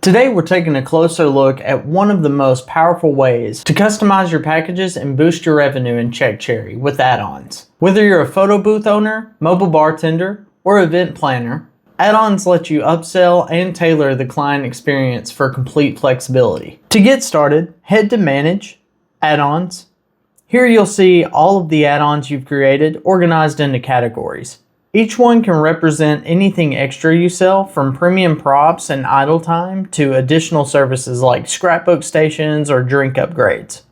Today we're taking a closer look at one of the most powerful ways to customize your packages and boost your revenue in CheckCherry with add-ons. Whether you're a photo booth owner, mobile bartender, or event planner, add-ons let you upsell and tailor the client experience for complete flexibility. To get started, head to Manage, Add-ons. Here you'll see all of the add-ons you've created organized into categories. Each one can represent anything extra you sell, from premium props and idle time to additional services like scrapbook stations or drink upgrades.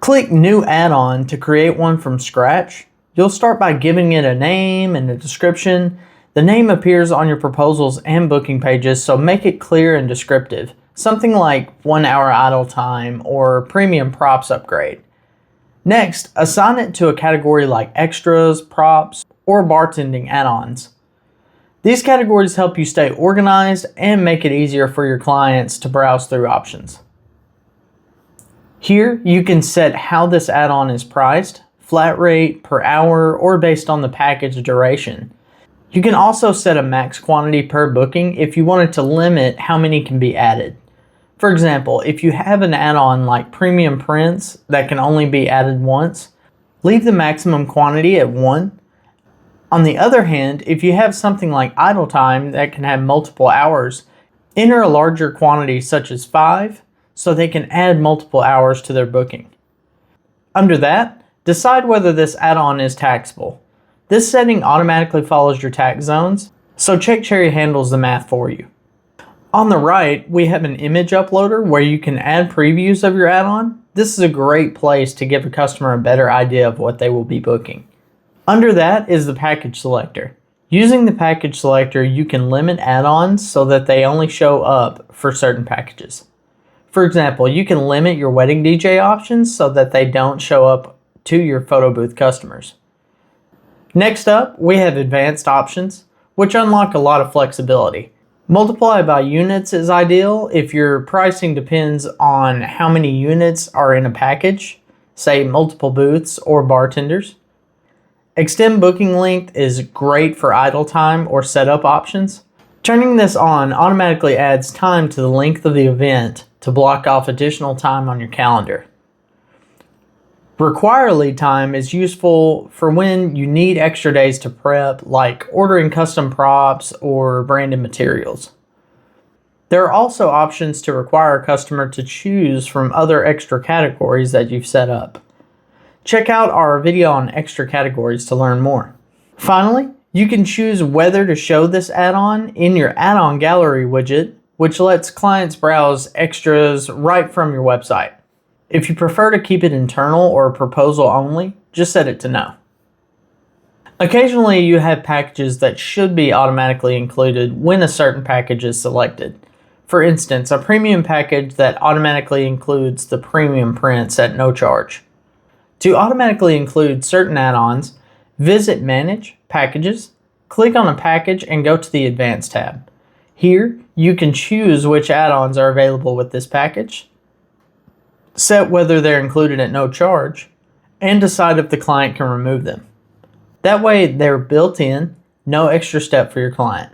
Click New Add-on to create one from scratch. You'll start by giving it a name and a description. The name appears on your proposals and booking pages, so make it clear and descriptive. Something like 1 hour idle time or premium props upgrade. Next, assign it to a category like extras, props, or bartending add-ons. These categories help you stay organized and make it easier for your clients to browse through options. Here, you can set how this add-on is priced, flat rate, per hour, or based on the package duration. You can also set a max quantity per booking if you wanted to limit how many can be added. For example, if you have an add-on like premium prints that can only be added once, leave the maximum quantity at 1. On the other hand, if you have something like idle time that can have multiple hours, enter a larger quantity such as 5 so they can add multiple hours to their booking. Under that, decide whether this add-on is taxable. This setting automatically follows your tax zones, so CheckCherry handles the math for you. On the right, we have an image uploader where you can add previews of your add-on. This is a great place to give a customer a better idea of what they will be booking. Under that is the package selector. Using the package selector, you can limit add-ons so that they only show up for certain packages. For example, you can limit your wedding DJ options so that they don't show up to your photo booth customers. Next up, we have advanced options, which unlock a lot of flexibility. Multiply by units is ideal if your pricing depends on how many units are in a package, say multiple booths or bartenders. Extend booking length is great for idle time or setup options. Turning this on automatically adds time to the length of the event to block off additional time on your calendar. Require lead time is useful for when you need extra days to prep, like ordering custom props or branded materials. There are also options to require a customer to choose from other extra categories that you've set up. Check out our video on extra categories to learn more. Finally, you can choose whether to show this add-on in your add-on gallery widget, which lets clients browse extras right from your website. If you prefer to keep it internal or proposal only, just set it to no. Occasionally, you have packages that should be automatically included when a certain package is selected. For instance, a premium package that automatically includes the premium prints at no charge. To automatically include certain add-ons, visit Manage, Packages, click on a package and go to the Advanced tab. Here, you can choose which add-ons are available with this package, set whether they're included at no charge, and decide if the client can remove them. That way, they're built in, no extra step for your client.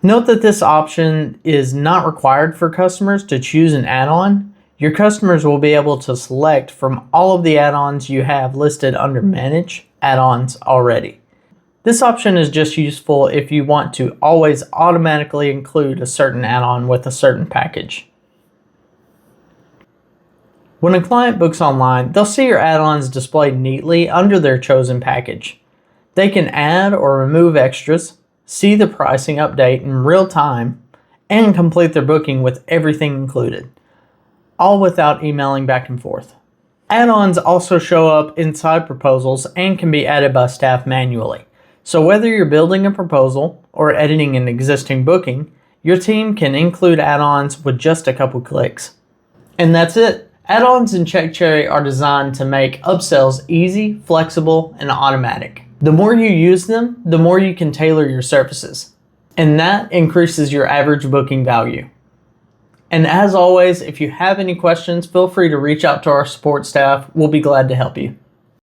Note that this option is not required for customers to choose an add-on. Your customers will be able to select from all of the add-ons you have listed under Manage Add-ons already. This option is just useful if you want to always automatically include a certain add-on with a certain package. When a client books online, they'll see your add-ons displayed neatly under their chosen package. They can add or remove extras, see the pricing update in real time, and complete their booking with everything included, all without emailing back and forth. Add-ons also show up inside proposals and can be added by staff manually. So whether you're building a proposal or editing an existing booking, your team can include add-ons with just a couple clicks. And that's it. Add-ons in CheckCherry are designed to make upsells easy, flexible, and automatic. The more you use them, the more you can tailor your services. And that increases your average booking value. And as always, if you have any questions, feel free to reach out to our support staff. We'll be glad to help you.